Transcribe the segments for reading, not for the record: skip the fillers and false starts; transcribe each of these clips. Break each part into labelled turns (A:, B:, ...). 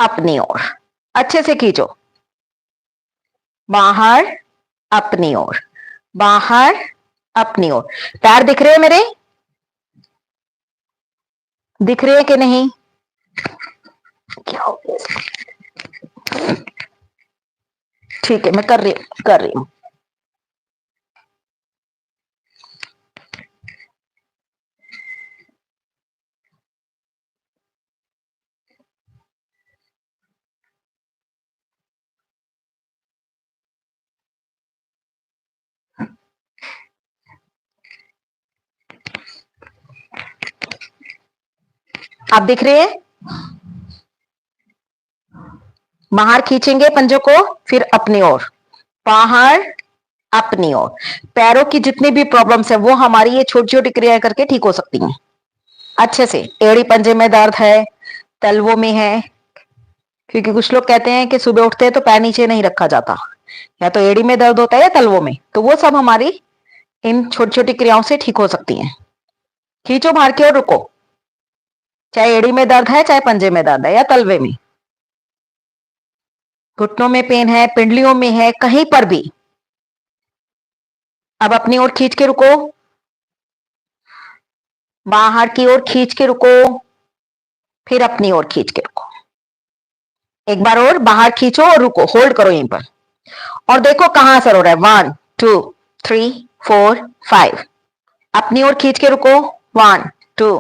A: अपनी ओर, अच्छे से खींचो, बाहर अपनी ओर, बाहर अपनी ओर। पैर दिख रहे हैं मेरे, दिख रहे हैं कि नहीं? क्या हो गया? ठीक है, मैं कर रही हूं। आप दिख रहे हैं? बाहर खींचेंगे पंजों को, फिर अपनी ओर, बाहर अपनी ओर। पैरों की जितनी भी प्रॉब्लम्स है वो हमारी ये छोटी छोटी क्रियाएं करके ठीक हो सकती हैं अच्छे से। एड़ी पंजे में दर्द है, तलवों में है, क्योंकि कुछ लोग कहते हैं कि सुबह उठते हैं तो पैर नीचे नहीं रखा जाता, या तो एड़ी में दर्द होता है या तलवों में, तो वो सब हमारी इन छोटी छोटी क्रियाओं से ठीक हो सकती हैं। खींचो बाहर की ओर, रुको, चाहे एड़ी में दर्द है, चाहे पंजे में दर्द है या तलवे में, घुटनों में पेन है, पिंडलियों में है, कहीं पर भी। अब अपनी ओर खींच के रुको, बाहर की ओर खींच के रुको, फिर अपनी ओर खींच के रुको। एक बार और बाहर खींचो और रुको, होल्ड करो यहीं पर, और देखो कहां असर हो रहा है। 1 2 3 4 5। अपनी ओर खींच के रुको, 1 2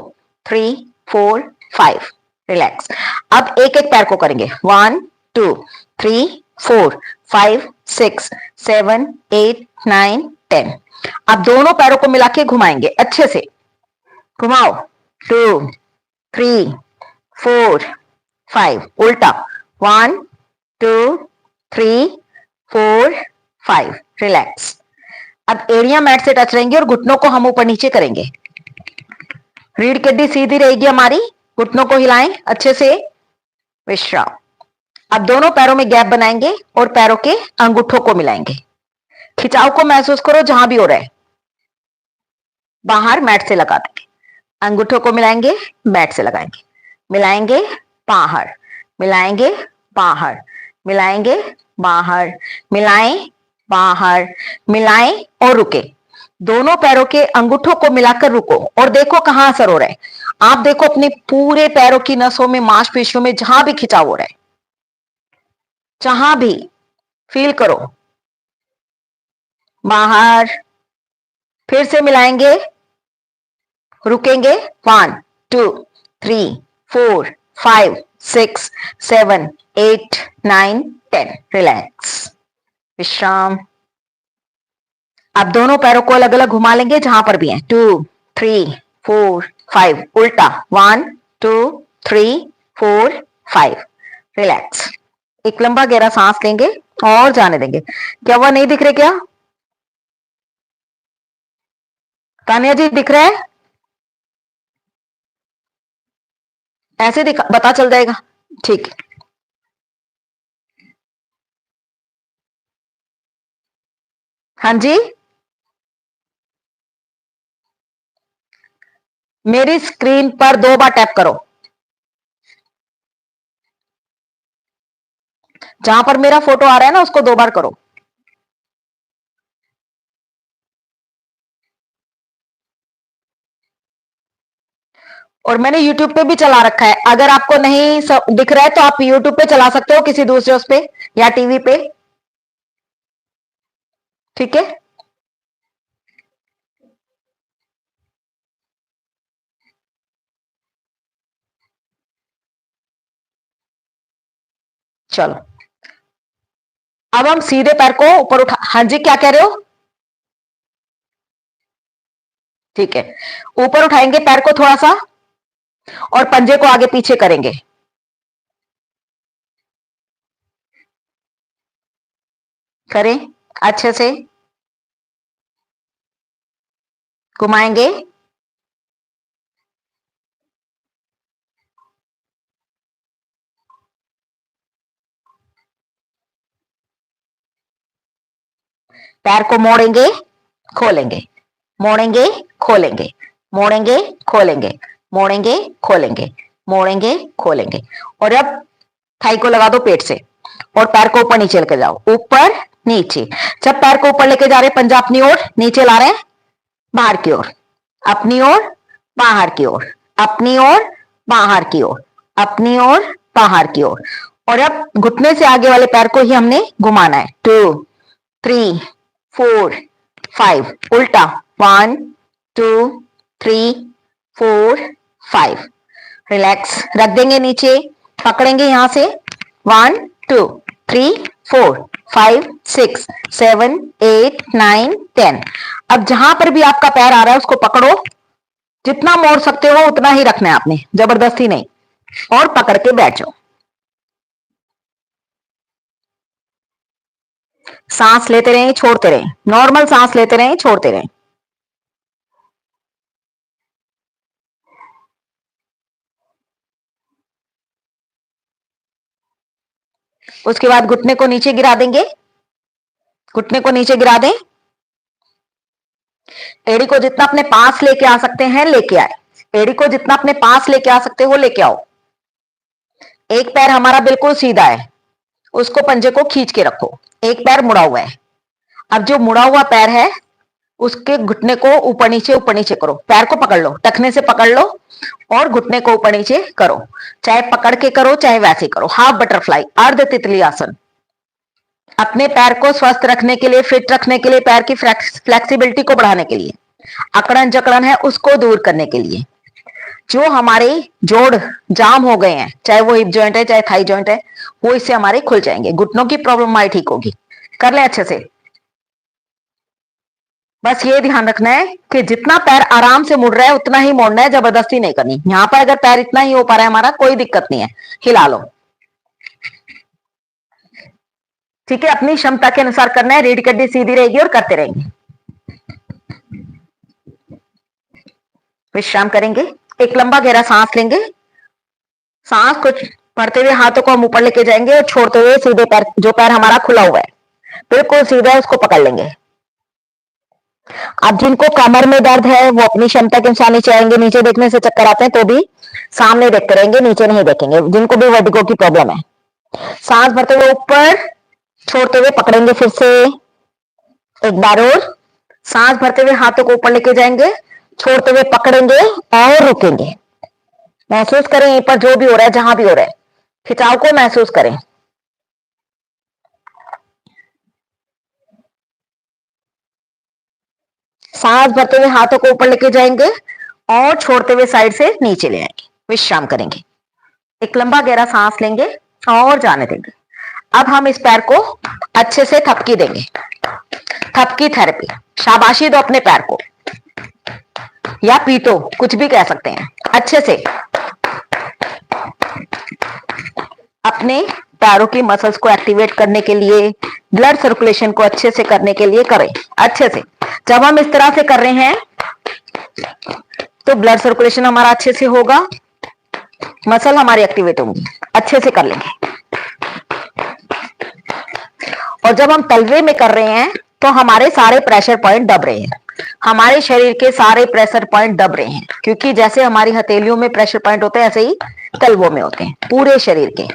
A: 3 4 5। रिलैक्स। अब एक एक पैर को करेंगे, 1 2 3 4 5 6 7 8 9 10। अब दोनों पैरों को मिला के घुमाएंगे, अच्छे से घुमाओ, 2 3 4 5। उल्टा, 1 2 3 4 5। रिलैक्स। अब एड़ियां मैट से टच रहेंगी और घुटनों को हम ऊपर नीचे करेंगे। रीढ़ की हड्डी सीधी रहेगी हमारी, घुटनों को हिलाएं अच्छे से, विश्राम। अब दोनों पैरों में गैप बनाएंगे और पैरों के अंगूठों को मिलाएंगे। खिंचाव को महसूस करो जहां भी हो रहा है, बाहर मैट से लगा देंगे, अंगूठों को मिलाएंगे, मैट से लगाएंगे, मिलाएंगे, बाहर, मिलाएंगे, बाहर, मिलाएंगे, बाहर, मिलाएं, बाहर, मिलाएं और रुके। दोनों पैरों के अंगूठों को मिलाकर रुको और देखो कहां असर हो रहा है। आप देखो अपने पूरे पैरों की नसों में, मांसपेशियों में, जहां भी खिंचाव हो रहा है, जहां भी फील करो। बाहर, फिर से मिलाएंगे, रुकेंगे, 1 2 3 4 5 6 7 8 9 10। रिलैक्स, विश्राम। अब दोनों पैरों को अलग अलग घुमा लेंगे जहां पर भी हैं, 2 3 4 5। उल्टा, 1 2 3 4 5। रिलैक्स। एक लंबा गहरा सांस लेंगे और जाने देंगे। क्या हुआ, नहीं दिख रहे क्या? तानिया जी दिख रहा है? ऐसे दिखा, पता चल जाएगा। ठीक, हाँ जी। मेरी स्क्रीन पर 2 बार टैप करो, जहां पर मेरा फोटो आ रहा है ना उसको 2 बार करो। और मैंने YouTube पे भी चला रखा है, अगर आपको नहीं दिख रहा है तो आप YouTube पे चला सकते हो, किसी दूसरे उस पे या टीवी पे। ठीक है, चलो। अब हम सीधे पैर को ऊपर उठा, हाँ जी क्या कह रहे हो? ठीक है, ऊपर उठाएंगे पैर को थोड़ा सा और पंजे को आगे पीछे करेंगे। करें अच्छे से, घुमाएंगे, पैर को मोड़ेंगे, खोलेंगे, मोड़ेंगे, खोलेंगे, मोड़ेंगे, खोलेंगे, मोड़ेंगे, खोलेंगे, मोड़ेंगे, खोलेंगे। और अब थाई को लगा दो पेट से और पैर को ऊपर नीचे लेके जाओ, ऊपर नीचे। जब पैर को ऊपर लेके जा रहे हैं, पंजा अपनी ओर, नीचे ला रहे हैं बाहर की ओर, अपनी ओर बाहर की ओर, अपनी ओर बाहर की ओर, अपनी ओर बाहर की ओर। और अब घुटने से आगे वाले पैर को ही हमने घुमाना है। 2 3 4 5, उल्टा 1 2 3 4 5। रिलैक्स, रख देंगे नीचे, पकड़ेंगे यहां से 1 2 3 4 5 6 7 8 9 10। अब जहां पर भी आपका पैर आ रहा है उसको पकड़ो, जितना मोड़ सकते हो उतना ही रखना है आपने, जबरदस्ती नहीं, और पकड़ के बैठ जाओ। सांस लेते रहें, छोड़ते रहें, नॉर्मल सांस लेते रहें, छोड़ते रहें। उसके बाद घुटने को नीचे गिरा देंगे, घुटने को नीचे गिरा दें, एड़ी को जितना अपने पास लेके आ सकते हैं लेके आए, एड़ी को जितना अपने पास लेके आ सकते हो लेके आओ। एक पैर हमारा बिल्कुल सीधा है, उसको पंजे को खींच के रखो, एक पैर मुड़ा हुआ है। अब जो मुड़ा हुआ पैर है उसके घुटने को ऊपर नीचे करो, पैर को पकड़ लो, टखने से पकड़ लो और घुटने को ऊपर नीचे करो, चाहे पकड़ के करो चाहे वैसे करो। हाफ बटरफ्लाई, अर्ध तितली आसन। अपने पैर को स्वस्थ रखने के लिए, फिट रखने के लिए, पैर की फ्लेक्सिबिलिटी को बढ़ाने के लिए, अकड़न जकड़न है उसको दूर करने के लिए, जो हमारे जोड़ जाम हो गए हैं, चाहे वो हिप जॉइंट है चाहे थाई जॉइंट है, वो इससे हमारे खुल जाएंगे, घुटनों की प्रॉब्लम हमारी ठीक होगी। कर ले अच्छे से। बस ये ध्यान रखना है कि जितना पैर आराम से मुड़ रहा है उतना ही मोड़ना है, जबरदस्ती नहीं करनी। यहां पर अगर पैर इतना ही हो पा रहा है हमारा, कोई दिक्कत नहीं है, हिला लो। ठीक है, अपनी क्षमता के अनुसार करना है, रीढ़ की हड्डी सीधी रहेगी और करते रहेंगे। विश्राम करेंगे, एक लंबा गहरा सांस लेंगे, सांस को भरते हुए हाथों को हम ऊपर लेके जाएंगे और छोड़ते हुए सीधे पैर, जो पैर हमारा खुला हुआ है बिल्कुल सीधा है, उसको पकड़ लेंगे। अब जिनको कमर में दर्द है वो अपनी क्षमता के अनुसार नीचे आएंगे, नीचे देखने से चक्कर आते हैं तो भी सामने देखते रहेंगे, नीचे नहीं देखेंगे। जिनको भी वर्टिगो की प्रॉब्लम है, सांस भरते हुए ऊपर, छोड़ते हुए पकड़ेंगे, फिर से एक बार और सांस भरते हुए हाथों को ऊपर लेके जाएंगे, छोड़ते हुए पकड़ेंगे और रुकेंगे। महसूस करें यहीं पर जो भी हो रहा है, जहां भी हो रहा है, खिंचाव को महसूस करें। सांस भरते हुए हाथों को ऊपर लेके जाएंगे और छोड़ते हुए साइड से नीचे ले आएंगे, विश्राम करेंगे। एक लंबा गहरा सांस लेंगे और जाने देंगे। अब हम इस पैर को अच्छे से थपकी देंगे, थपकी थेरेपी। शाबाशी दो अपने पैर को, या पीटो, कुछ भी कह सकते हैं। अच्छे से अपने पैरों की मसल्स को एक्टिवेट करने के लिए, ब्लड सर्कुलेशन को अच्छे से करने के लिए करें अच्छे से। जब हम इस तरह से कर रहे हैं तो ब्लड सर्कुलेशन हमारा अच्छे से होगा, मसल हमारी एक्टिवेट होंगी, अच्छे से कर लेंगे। और जब हम तलवे में कर रहे हैं तो हमारे सारे प्रेशर पॉइंट दब रहे हैं, हमारे शरीर के सारे प्रेशर पॉइंट दब रहे हैं, क्योंकि जैसे हमारी हथेलियों में प्रेशर पॉइंट होते हैं ऐसे ही तलवों में होते हैं, पूरे शरीर के।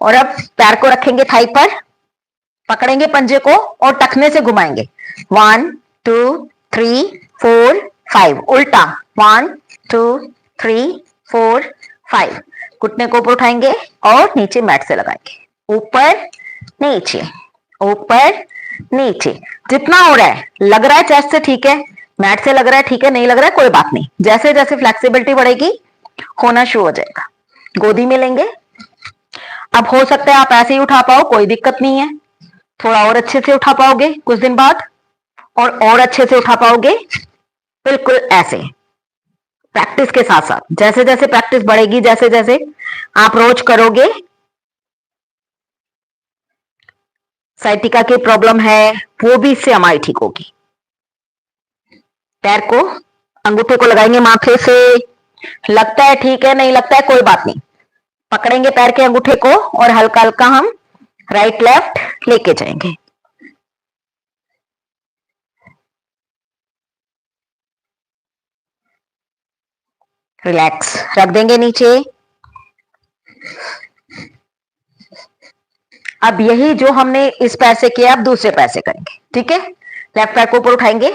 A: और अब पैर को रखेंगे थाई पर, पकड़ेंगे पंजे को और टखने से घुमाएंगे। 1 2 3 4 5, उल्टा 1 2 3 4 5। घुटने को ऊपर उठाएंगे और नीचे मैट से लगाएंगे, ऊपर नीचे ऊपर नीचे। जितना हो रहा है, लग रहा है चेस्ट से ठीक है, मैट से लग रहा है ठीक है, नहीं लग रहा है कोई बात नहीं। जैसे जैसे फ्लेक्सिबिलिटी बढ़ेगी होना शुरू हो जाएगा। गोदी में लेंगे। अब हो सकता है आप ऐसे ही उठा पाओ, कोई दिक्कत नहीं है, थोड़ा और अच्छे से उठा पाओगे कुछ दिन बाद, और अच्छे से उठा पाओगे, बिल्कुल ऐसे। प्रैक्टिस के साथ साथ, जैसे जैसे प्रैक्टिस बढ़ेगी, जैसे जैसे आप रोज करोगे, साइटिका की प्रॉब्लम है वो भी इससे हमारी ठीक होगी। पैर को, अंगूठे को लगाएंगे माथे से, लगता है ठीक है, नहीं लगता है कोई बात नहीं, पकड़ेंगे पैर के अंगूठे को और हल्का हल्का हम राइट लेफ्ट लेके जाएंगे। रिलैक्स, रख देंगे नीचे, अब यही जो हमने इस पैर से किया अब दूसरे पैर से करेंगे, ठीक है। लेफ्ट पैर को ऊपर उठाएंगे,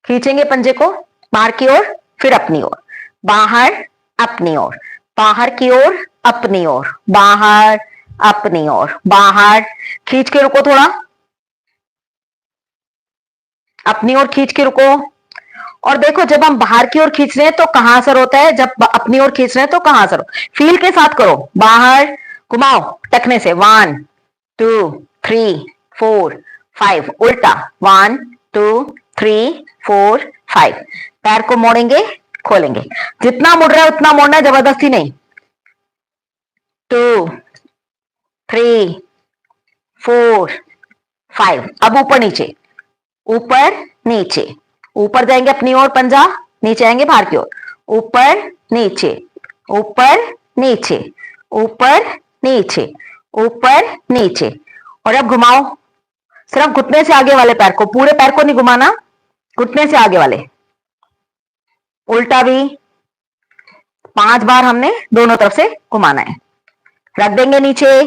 A: खींचेंगे पंजे को बाहर की ओर, फिर अपनी ओर, बाहर अपनी ओर, बाहर की ओर अपनी ओर, बाहर अपनी ओर, बाहर, खींच के रुको थोड़ा, अपनी ओर खींच के रुको। और देखो जब हम बाहर की ओर खींच रहे हैं तो कहां असर होता है, जब अपनी ओर खींच रहे हैं तो कहां असर हो, फील के साथ करो, बाहर घुमाओ टखने से, 1 2 3 4 5, उल्टा 1 2 3 4 5, पैर को मोड़ेंगे खोलेंगे, जितना मुड़ रहा है उतना मोड़ना है, जबरदस्ती नहीं। 2 3 4 5, अब ऊपर नीचे, ऊपर नीचे, ऊपर जाएंगे अपनी ओर पंजा, नीचे आएंगे बाहर की ओर, ऊपर नीचे, ऊपर नीचे, ऊपर नीचे, ऊपर नीचे। और अब घुमाओ, सिर्फ घुटने से आगे वाले पैर को, पूरे पैर को नहीं घुमाना, घुटने से आगे वाले, उल्टा भी 5 बार हमने दोनों तरफ से घुमाना है। रख देंगे नीचे,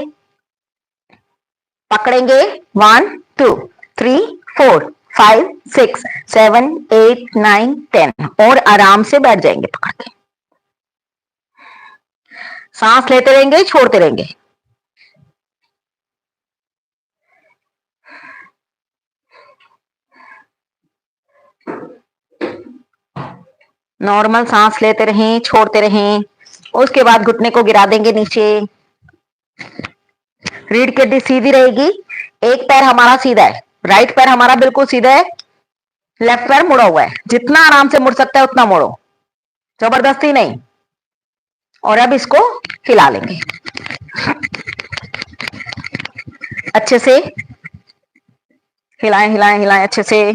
A: पकड़ेंगे 1 2 3 4 5 6 7 8 9 10, और आराम से बैठ जाएंगे पकड़ के, सांस लेते रहेंगे छोड़ते रहेंगे। नॉर्मल सांस लेते रहें छोड़ते रहें। उसके बाद घुटने को गिरा देंगे नीचे, रीढ़ की हड्डी सीधी रहेगी, एक पैर हमारा सीधा है, राइट पैर हमारा बिल्कुल सीधा है, लेफ्ट पैर मुड़ा हुआ है, जितना आराम से मुड़ सकता है उतना मोड़ो, जबरदस्ती नहीं। और अब इसको हिला लेंगे अच्छे से, हिलाएं हिलाएं हिलाएं अच्छे से।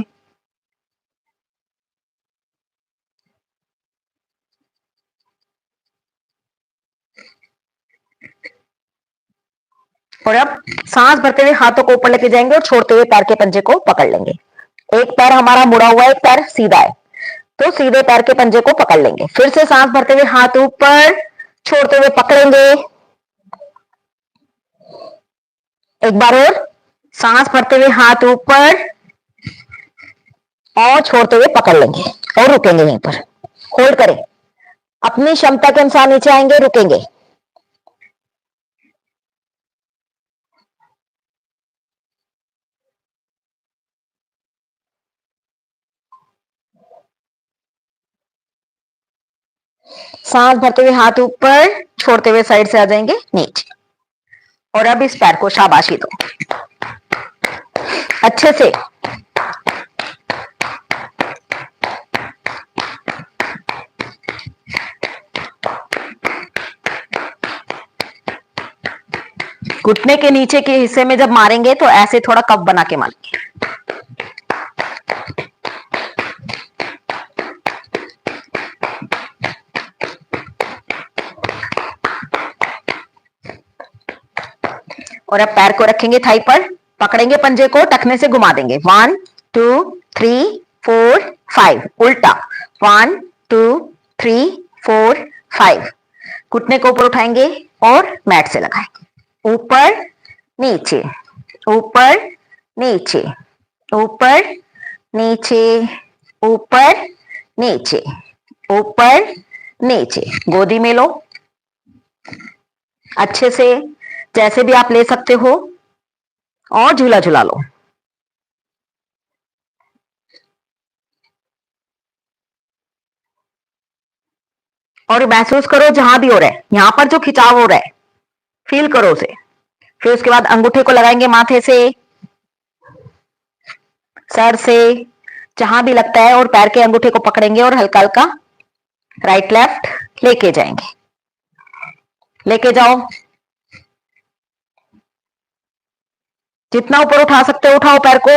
A: और अब सांस भरते हुए हाथों को ऊपर लेके जाएंगे और छोड़ते हुए पैर के पंजे को पकड़ लेंगे। एक पैर हमारा मुड़ा हुआ है, एक पैर सीधा है, तो सीधे पैर के पंजे को पकड़ लेंगे, फिर से सांस भरते हुए हाथ ऊपर, छोड़ते हुए पकड़ेंगे, एक बार और, सांस भरते हुए हाथ ऊपर और छोड़ते हुए पकड़ लेंगे और रुकेंगे यहीं पर, होल्ड करें, अपनी क्षमता के अनुसार नीचे आएंगे, रुकेंगे। सांस भरते हुए हाथ ऊपर, छोड़ते हुए साइड से आ जाएंगे नीचे। और अब इस पैर को शाबाशी दो अच्छे से, घुटने के नीचे के हिस्से में जब मारेंगे तो ऐसे थोड़ा कप बना के मारेंगे। और अब पैर को रखेंगे थाई पर, पकड़ेंगे पंजे को, टखने से घुमा देंगे, 1 2 3 4 5, उल्टा 1 2 3 4 5, घुटने को ऊपर उठाएंगे और मैट से लगाएंगे, ऊपर नीचे, ऊपर नीचे, ऊपर नीचे, ऊपर नीचे, ऊपर नीचे, गोदी में लो अच्छे से, जैसे भी आप ले सकते हो, और झूला झूला लो। और महसूस करो जहां भी हो रहा है, यहां पर जो खिंचाव हो रहा है फील करो उसे। फिर उसके बाद अंगूठे को लगाएंगे माथे से, सर से, जहां भी लगता है, और पैर के अंगूठे को पकड़ेंगे और हल्का हल्का राइट लेफ्ट लेके जाएंगे, लेके जाओ, जितना ऊपर उठा सकते हो उठाओ पैर को,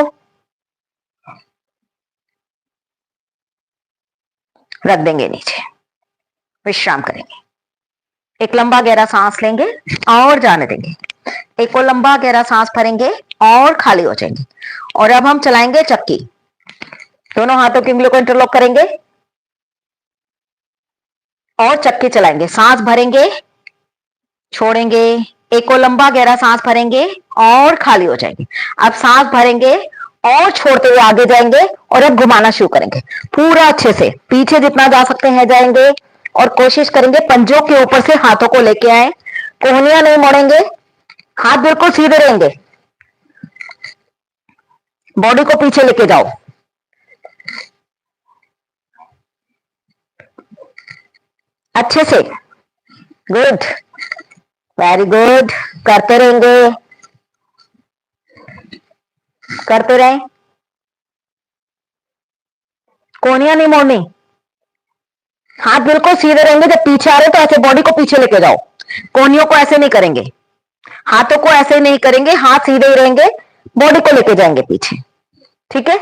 A: रख देंगे नीचे, विश्राम करेंगे। एक लंबा गहरा सांस लेंगे और जाने देंगे, एक और लंबा गहरा सांस भरेंगे और खाली हो जाएंगे। और अब हम चलाएंगे चक्की, दोनों हाथों की उंगलियों को इंटरलॉक करेंगे और चक्की चलाएंगे, सांस भरेंगे छोड़ेंगे, एक को लंबा गहरा सांस भरेंगे और खाली हो जाएंगे। अब सांस भरेंगे और छोड़ते हुए आगे जाएंगे और अब घुमाना शुरू करेंगे पूरा अच्छे से, पीछे जितना जा सकते हैं जाएंगे और कोशिश करेंगे पंजों के ऊपर से हाथों को लेके आए, कोहनियां नहीं मोड़ेंगे, हाथ बिल्कुल सीधे रहेंगे, बॉडी को पीछे लेके जाओ। अच्छे से, गुड, वेरी गुड, करते रहेंगे, करते रहें, कोहनियां नहीं मोड़नी, हाथ बिल्कुल सीधे रहेंगे। जब पीछे आ रहे तो ऐसे बॉडी को पीछे लेके जाओ, कोहनियों को ऐसे नहीं करेंगे, हाथों को ऐसे नहीं करेंगे, हाथ सीधे ही रहेंगे, बॉडी को लेके जाएंगे पीछे, ठीक है।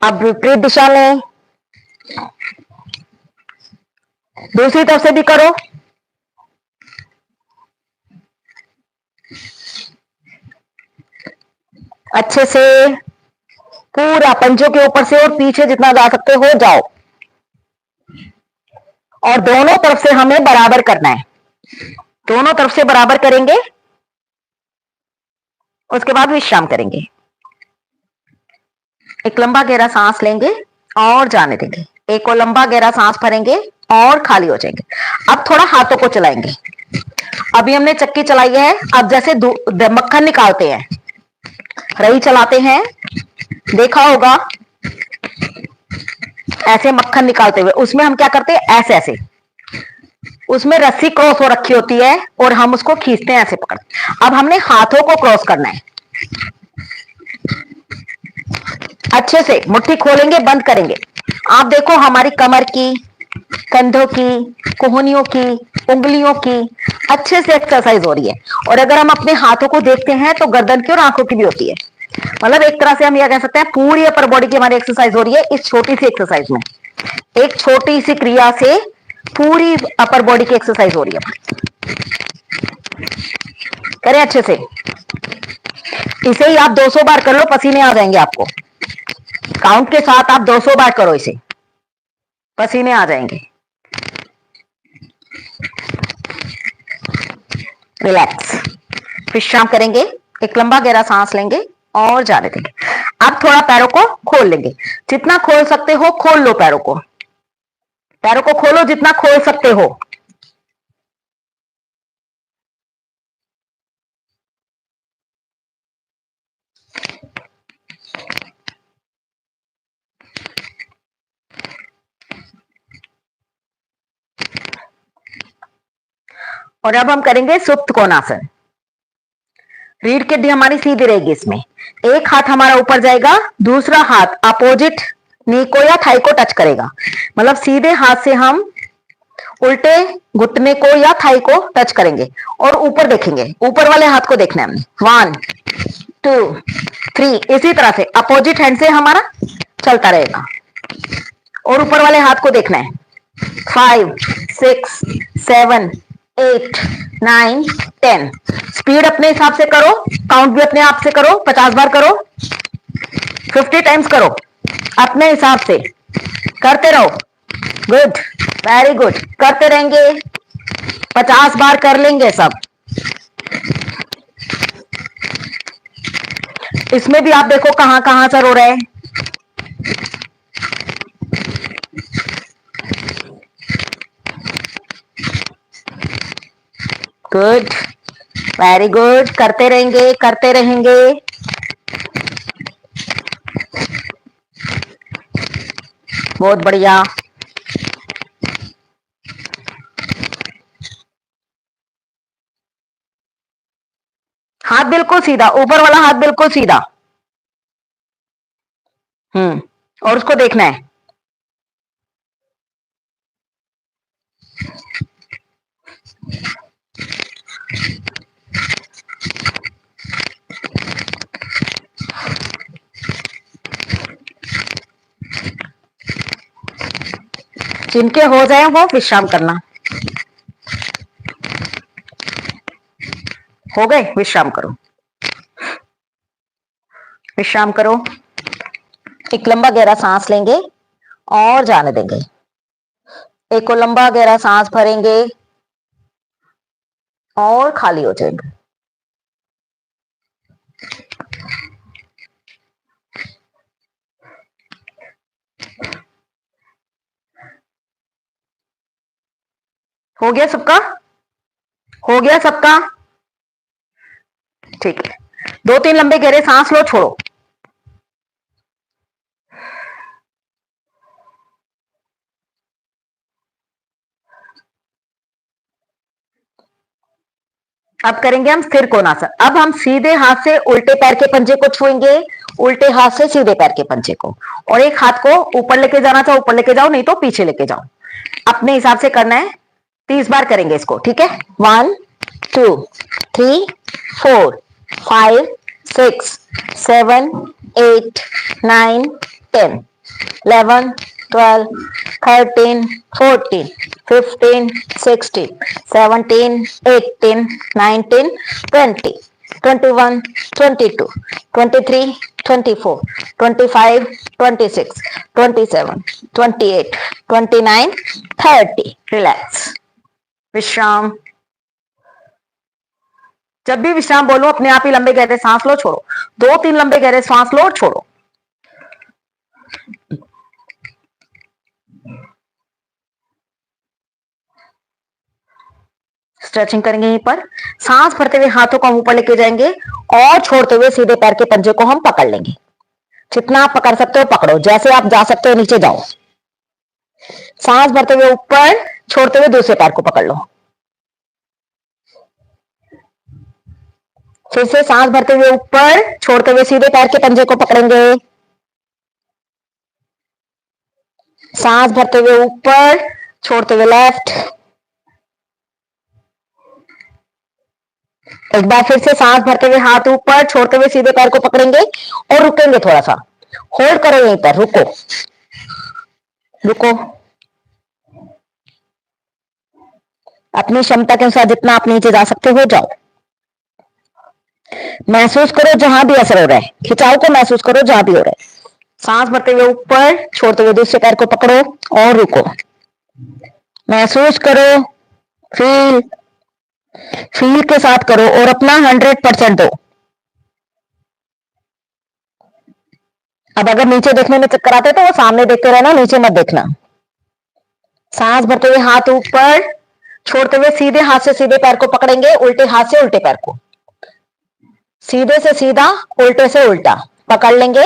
A: अब विपरीत दिशा में दूसरी तरफ से भी करो, अच्छे से पूरा पंजों के ऊपर से और पीछे जितना जा सकते हो जाओ, और दोनों तरफ से हमें बराबर करना है, दोनों तरफ से बराबर करेंगे, उसके बाद विश्राम करेंगे। एक लंबा गहरा सांस लेंगे और जाने देंगे, एक और लंबा गहरा सांस भरेंगे और खाली हो जाएंगे। अब थोड़ा हाथों को चलाएंगे, अभी हमने चक्की चलाई है, अब जैसे मक्खन निकालते हैं, रही चलाते हैं, देखा होगा ऐसे मक्खन निकालते हुए, उसमें हम क्या करते हैं ऐसे ऐसे, उसमें रस्सी क्रॉस हो रखी होती है और हम उसको खींचते हैं ऐसे पकड़। अब हमने हाथों को क्रॉस करना है, अच्छे से मुट्ठी खोलेंगे, बंद करेंगे। आप देखो हमारी कमर की, कंधों की, कोहनियों की, उंगलियों की अच्छे से एक्सरसाइज हो रही है। और अगर हम अपने हाथों को देखते हैं तो गर्दन की और आंखों की भी होती है। मतलब एक तरह से हम यह कह सकते हैं पूरी अपर बॉडी की हमारी एक्सरसाइज हो रही है इस छोटी सी एक्सरसाइज में। एक छोटी सी क्रिया से पूरी अपर बॉडी की एक्सरसाइज हो रही है। करें अच्छे से, इसे ही आप 200 बार कर लो, पसीने आ जाएंगे आपको। काउंट के साथ आप 200 बार करो इसे, पसीने आ जाएंगे। रिलैक्स, विश्राम करेंगे, एक लंबा गहरा सांस लेंगे और जाने देंगे। अब थोड़ा पैरों को खोल लेंगे, जितना खोल सकते हो खोल लो, पैरों को, पैरों को खोलो जितना खोल सकते हो। और अब हम करेंगे सुप्त कोणासन। रीढ़ की हड्डी हमारी सीधी रहेगी, इसमें एक हाथ हमारा ऊपर जाएगा, दूसरा हाथ अपोजिट नी को या थाई को टच करेगा। मतलब सीधे हाथ से हम उल्टे घुटने को या थाई को टच करेंगे और ऊपर देखेंगे, ऊपर वाले हाथ को देखना है हमने। 1 2 3, इसी तरह से अपोजिट हैंड से हमारा चलता रहेगा और ऊपर वाले हाथ को देखना है। 5 6 7 8 9 10। स्पीड अपने हिसाब से करो, काउंट भी अपने आप से करो, 50 बार करो, 50 टाइम्स करो, अपने हिसाब से करते रहो। गुड, वेरी गुड, करते रहेंगे, 50 बार कर लेंगे सब। इसमें भी आप देखो कहां कहां सर हो रहा है। गुड, वेरी गुड, करते रहेंगे, करते रहेंगे। बहुत बढ़िया। हाथ बिल्कुल सीधा, ऊपर वाला हाथ बिल्कुल सीधा। और उसको देखना है। जिनके हो जाए वो विश्राम करना। हो गए, विश्राम करो, विश्राम करो। एक लंबा गहरा सांस लेंगे और जाने देंगे, एक और लंबा गहरा सांस भरेंगे और खाली हो जाएंगे। हो गया सबका? हो गया सबका? ठीक है, 2-3 लंबे गहरे सांस लो, छोड़ो। अब करेंगे हम स्थिर कोणासन। अब हम सीधे हाथ से उल्टे पैर के पंजे को छुएंगे, उल्टे हाथ से सीधे पैर के पंजे को, और एक हाथ को ऊपर लेके जाना चाहो ऊपर लेके जाओ, नहीं तो पीछे लेके जाओ, अपने हिसाब से करना है। 30 बार करेंगे इसको, ठीक है? 1 2 3 4 5 6 7 8 9 10 11 12 13 14 15 16 17 18 19 20 21 22 23 24 25 26 27 28 29 30। रिलैक्स, विश्राम। जब भी विश्राम बोलो अपने आप ही लंबे गहरे सांस लो, छोड़ो। 2-3 लंबे गहरे सांस लो और छोड़ो। स्ट्रेचिंग करेंगे यहीं पर। सांस भरते हुए हाथों को हम ऊपर लेके जाएंगे और छोड़ते हुए सीधे पैर के पंजे को हम पकड़ लेंगे। जितना आप पकड़ सकते हो पकड़ो, जैसे आप जा सकते हो नीचे जाओ। सांस भरते हुए ऊपर, छोड़ते हुए दूसरे पैर को पकड़ लो। फिर से सांस भरते हुए ऊपर, छोड़ते हुए सीधे पैर के पंजे को पकड़ेंगे। सांस भरते हुए ऊपर, छोड़ते हुए लेफ्ट। एक बार फिर से सांस भरते हुए हाथ ऊपर, छोड़ते हुए सीधे पैर को पकड़ेंगे और रुकेंगे थोड़ा सा। होल्ड करो यहीं पर, रुको रुको। अपनी क्षमता के अनुसार जितना आप नीचे जा सकते हो जाओ। महसूस करो जहां भी असर हो रहा है, खिंचाव को महसूस करो जहां भी हो रहा है। सांस भरते हुए ऊपर, छोड़ते हुए दूसरे पैर को पकड़ो और रुको। महसूस करो, फील फील के साथ करो और अपना 100% दो। अब अगर नीचे देखने में चक्कर आते तो वो सामने देखते रहना, नीचे मत देखना। सांस भरते हुए हाथ ऊपर, छोड़ते हुए सीधे हाथ से सीधे पैर को पकड़ेंगे, उल्टे हाथ से उल्टे पैर को, सीधे से सीधा, उल्टे से उल्टा पकड़ लेंगे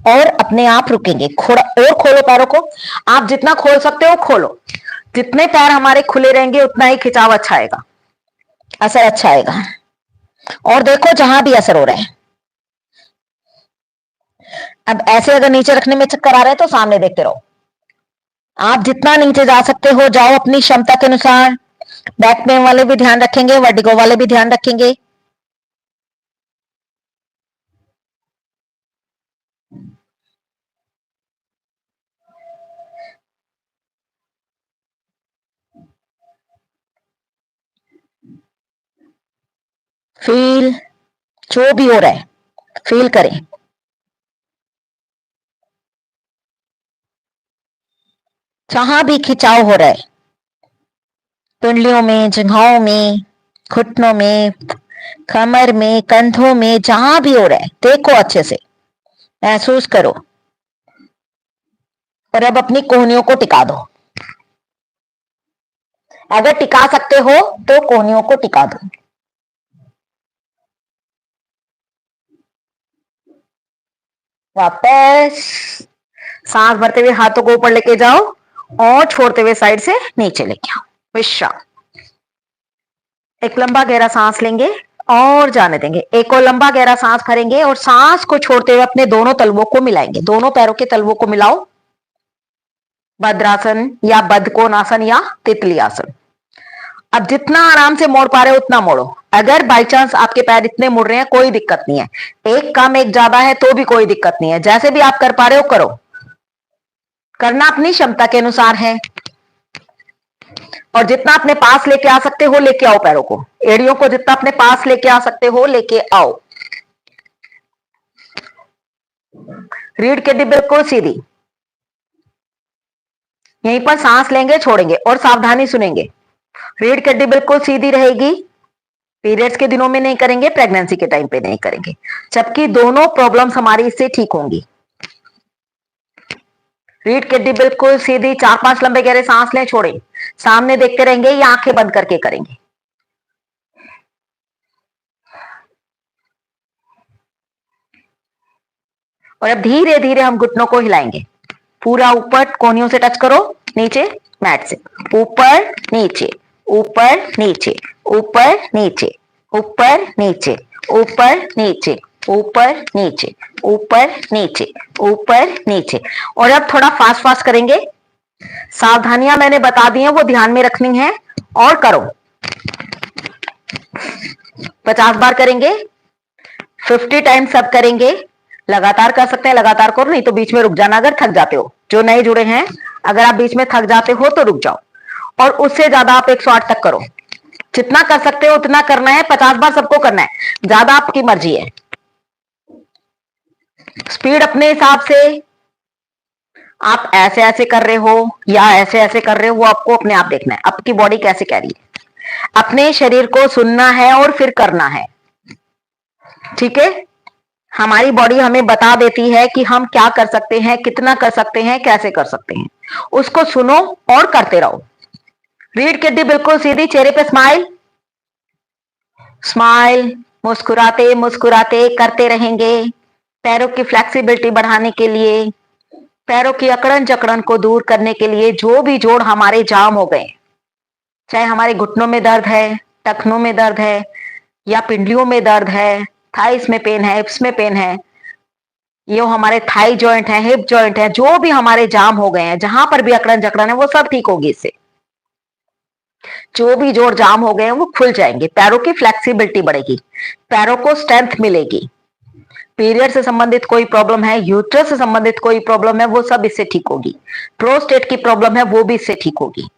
A: और अपने आप रुकेंगे। और खोलो पैरों को, आप जितना खोल सकते हो खोलो। जितने पैर हमारे खुले रहेंगे उतना ही खिंचाव अच्छा आएगा, असर अच्छा आएगा। और देखो जहां भी असर हो रहा है। अब ऐसे अगर नीचे रखने में चक्कर आ रहे हैं तो सामने देखते रहो। आप जितना नीचे जा सकते हो जाओ अपनी क्षमता के अनुसार। बैक पेन वाले भी ध्यान रखेंगे, वर्टिगो वाले भी ध्यान रखेंगे। फील, जो भी हो रहा है फील करें। जहां भी खिंचाव हो रहा है, पिंडलियों में, जंघाओं में, घुटनों में, कमर में, कंधों में, जहां भी हो रहा है देखो, अच्छे से महसूस करो। और अब अपनी कोहनियों को टिका दो। अगर टिका सकते हो तो कोहनियों को टिका दो। वापस सांस भरते हुए हाथों को ऊपर लेके जाओ और छोड़ते हुए साइड से नीचे लेके आओ। विश्राम। एक लंबा गहरा सांस लेंगे और जाने देंगे। एक और लंबा गहरा सांस भरेंगे और सांस को छोड़ते हुए अपने दोनों तलवों को मिलाएंगे। दोनों पैरों के तलवों को मिलाओ। भद्रासन या बद्धकोणासन या तितली आसन। अब जितना आराम से मोड़ पा रहे हो उतना मोड़ो। अगर बाई चांस आपके पैर इतने मुड़ रहे हैं कोई दिक्कत नहीं है, एक कम एक ज्यादा है तो भी कोई दिक्कत नहीं है। जैसे भी आप कर पा रहे हो करो, करना अपनी क्षमता के अनुसार है। और जितना अपने पास लेके आ सकते हो लेके आओ, पैरों को, एड़ियों को जितना अपने पास लेके आ सकते हो लेके आओ। रीढ़ के डिब्बे को सीधी। यहीं पर सांस लेंगे छोड़ेंगे और सावधानी सुनेंगे। रीढ़ की हड्डी बिल्कुल सीधी रहेगी। पीरियड्स के दिनों में नहीं करेंगे, प्रेगनेंसी के टाइम पे नहीं करेंगे, जबकि दोनों प्रॉब्लम्स हमारी इससे ठीक होंगी। रीढ़ की हड्डी बिल्कुल सीधी, 4-5 लंबे गहरे सांस लें, छोड़ें, सामने देखते रहेंगे या आंखें बंद करके करेंगे। और अब धीरे धीरे हम घुटनों को हिलाएंगे, पूरा ऊपर कोहनियों से टच करो, नीचे मैट से, ऊपर नीचे, ऊपर नीचे, ऊपर नीचे, ऊपर नीचे, ऊपर नीचे, ऊपर नीचे, ऊपर नीचे, ऊपर नीचे। और अब थोड़ा फास्ट फास्ट करेंगे। सावधानियां मैंने बता दी हैं, वो ध्यान में रखनी है और करो। 50 बार करेंगे, 50 टाइम्स सब करेंगे। लगातार कर सकते हैं, लगातार करो, नहीं तो बीच में रुक जाना अगर थक जाते हो। जो नए जुड़े हैं, अगर आप बीच में थक जाते हो तो रुक जाओ, और उससे ज्यादा आप 108 तक करो। जितना कर सकते हो उतना करना है, 50 बार सबको करना है, ज्यादा आपकी मर्जी है। स्पीड अपने हिसाब से, आप ऐसे ऐसे कर रहे हो या ऐसे ऐसे कर रहे हो, वो आपको अपने आप देखना है, आपकी बॉडी कैसे कह रही है। अपने शरीर को सुनना है और फिर करना है, ठीक है। हमारी बॉडी हमें बता देती है कि हम क्या कर सकते हैं, कितना कर सकते हैं, कैसे कर सकते हैं, उसको सुनो और करते रहो। रीढ़ की हड्डी बिल्कुल सीधी, चेहरे पे स्माइल, स्माइल, मुस्कुराते मुस्कुराते करते रहेंगे। पैरों की फ्लेक्सिबिलिटी बढ़ाने के लिए, पैरों की अकड़न जकड़न को दूर करने के लिए, जो भी जोड़ हमारे जाम हो गए, चाहे हमारे घुटनों में दर्द है, टखनों में दर्द है, या पिंडलियों में दर्द है, थाइस में पेन है, हिप्स में पेन है, ये हमारे थाई जॉइंट है, हिप जॉइंट है, जो भी हमारे जाम हो गए हैं, जहां पर भी अकड़न जकड़न है, वो सब ठीक होगी इससे। जो भी जोड़ जाम हो गए हैं वो खुल जाएंगे, पैरों की फ्लेक्सिबिलिटी बढ़ेगी, पैरों को स्ट्रेंथ मिलेगी। पीरियड से संबंधित कोई प्रॉब्लम है, यूट्रस से संबंधित कोई प्रॉब्लम है, वो सब इससे ठीक होगी। प्रोस्टेट की प्रॉब्लम है, वो भी इससे ठीक होगी।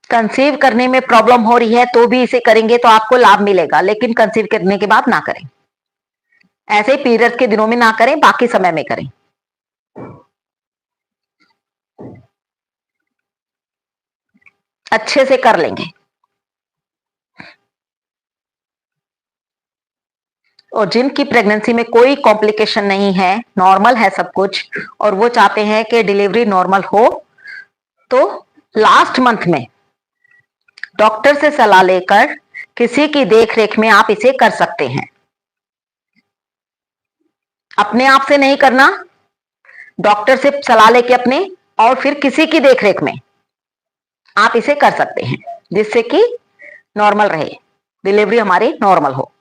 A: कंसीव करने में प्रॉब्लम हो रही है तो भी इसे करेंगे तो आपको लाभ मिलेगा, लेकिन कंसीव करने के बाद ना करें। ऐसे ही पीरियड के दिनों में ना करें, बाकी समय में करें। अच्छे से कर लेंगे। और जिनकी प्रेगनेंसी में कोई कॉम्प्लिकेशन नहीं है, नॉर्मल है सब कुछ, और वो चाहते हैं कि डिलीवरी नॉर्मल हो, तो लास्ट मंथ में डॉक्टर से सलाह लेकर किसी की देखरेख में आप इसे कर सकते हैं। अपने आप से नहीं करना, डॉक्टर से सलाह लेके अपने, और फिर किसी की देखरेख में आप इसे कर सकते हैं, जिससे कि नॉर्मल रहे, डिलीवरी हमारी नॉर्मल हो।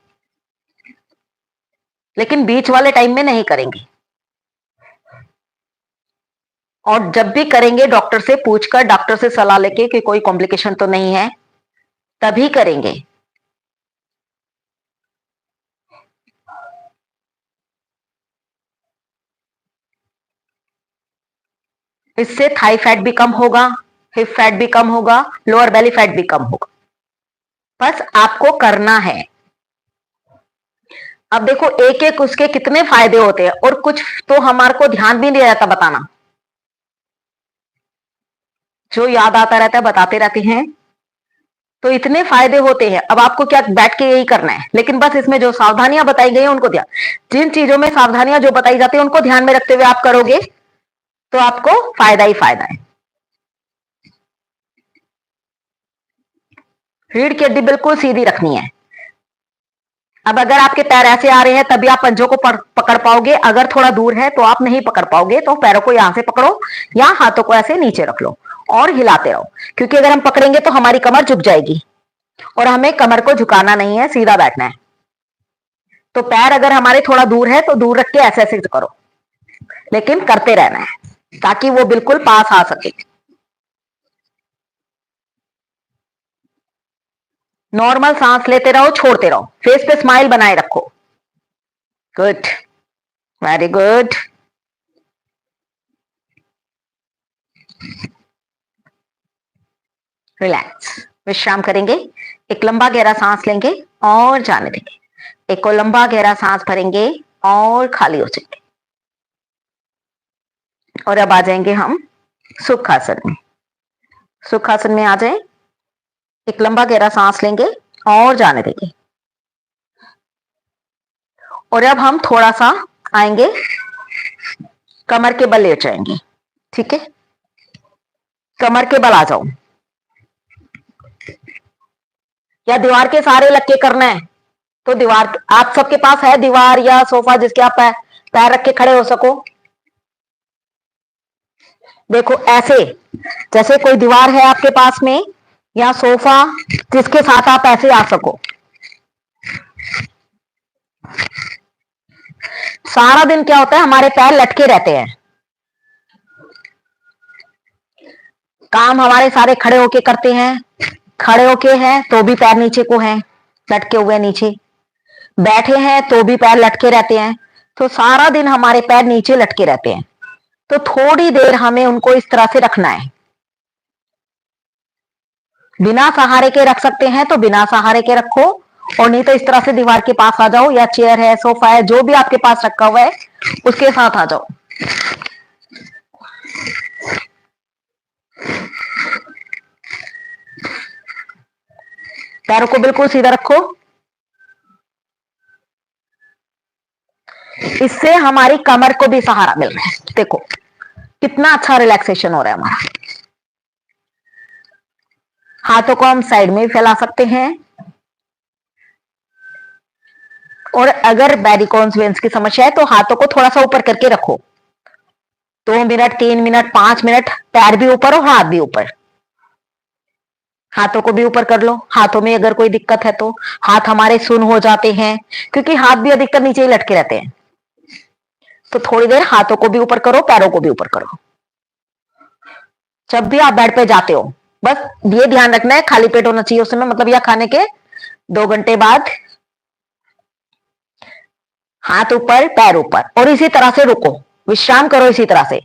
A: लेकिन बीच वाले टाइम में नहीं करेंगे, और जब भी करेंगे डॉक्टर से पूछकर, डॉक्टर से सलाह लेके कि कोई कॉम्प्लिकेशन तो नहीं है, तभी करेंगे। इससे थाई फैट भी कम होगा, हिप फैट भी कम होगा, लोअर बेली फैट भी कम होगा। बस आपको करना है। अब देखो एक एक उसके कितने फायदे होते हैं, और कुछ तो हमारे को ध्यान भी नहीं रहता बताना, जो याद आता रहता है बताते रहते हैं। तो इतने फायदे होते हैं, अब आपको क्या बैठ के यही करना है, लेकिन बस इसमें जो सावधानियां बताई गई हैं उनको ध्यान, जिन चीजों में सावधानियां जो बताई जाती है उनको ध्यान में रखते हुए आप करोगे तो आपको फायदा ही फायदा है। रीढ़ की हड्डी बिल्कुल सीधी रखनी है। अब अगर आपके पैर ऐसे आ रहे हैं तभी आप पंजों को पकड़ पाओगे, अगर थोड़ा दूर है तो आप नहीं पकड़ पाओगे, तो पैरों को यहां से पकड़ो या हाथों को ऐसे नीचे रख लो और हिलाते रहो, क्योंकि अगर हम पकड़ेंगे तो हमारी कमर झुक जाएगी, और हमें कमर को झुकाना नहीं है, सीधा बैठना है। तो पैर अगर हमारे थोड़ा दूर है तो दूर रख के ऐसे ऐसे करो, लेकिन करते रहना है ताकि वो बिल्कुल पास आ सके। नॉर्मल सांस लेते रहो, छोड़ते रहो, फेस पे स्माइल बनाए रखो। Good, very good. रिलैक्स, विश्राम करेंगे। एक लंबा गहरा सांस लेंगे और जाने देंगे। एक और लंबा गहरा सांस भरेंगे और खाली हो जाएंगे। और अब आ जाएंगे हम सुखासन में। सुखासन में आ जाए, एक लंबा गहरा सांस लेंगे और जाने देंगे। और अब हम थोड़ा सा आएंगे, कमर के बल लेट जाएंगे। ठीक है, कमर के बल आ जाओ, या दीवार के सहारे लग के करना है तो दीवार, आप सबके पास है दीवार या सोफा जिसके आप पैर रख के खड़े हो सको। देखो ऐसे, जैसे कोई दीवार है आपके पास में या सोफा जिसके साथ आप ऐसे आ सको। सारा दिन क्या होता है, हमारे पैर लटके रहते हैं, काम हमारे सारे खड़े होके करते हैं, खड़े होके हैं तो भी पैर नीचे को हैं, लटके हुए नीचे, बैठे हैं तो भी पैर लटके रहते हैं, तो सारा दिन हमारे पैर नीचे लटके रहते हैं। तो थोड़ी देर हमें उनको इस तरह से रखना है। बिना सहारे के रख सकते हैं तो बिना सहारे के रखो, और नहीं तो इस तरह से दीवार के पास आ जाओ, या चेयर है, सोफा है, जो भी आपके पास रखा हुआ है उसके साथ आ जाओ। पैरों को बिल्कुल सीधा रखो। इससे हमारी कमर को भी सहारा मिल रहा है। देखो कितना अच्छा रिलैक्सेशन हो रहा है हमारा। हाथों को हम साइड में भी फैला सकते हैं, और अगर वेरिकोस वेन्स की समस्या है तो हाथों को थोड़ा सा ऊपर करके रखो। 2 मिनट, 3 मिनट, 5 मिनट, पैर भी ऊपर और हाथ भी ऊपर। हाथों को भी ऊपर कर लो। हाथों में अगर कोई दिक्कत है तो हाथ हमारे सुन्न हो जाते हैं, क्योंकि हाथ भी अधिकतर नीचे ही लटके रहते हैं। तो थोड़ी देर हाथों को भी ऊपर करो, पैरों को भी ऊपर करो। जब भी आप बेड पे जाते हो बस ये ध्यान रखना है, खाली पेट होना चाहिए उस समय, मतलब या खाने के 2 घंटे बाद। हाथ ऊपर, पैर ऊपर, और इसी तरह से रुको, विश्राम करो इसी तरह से।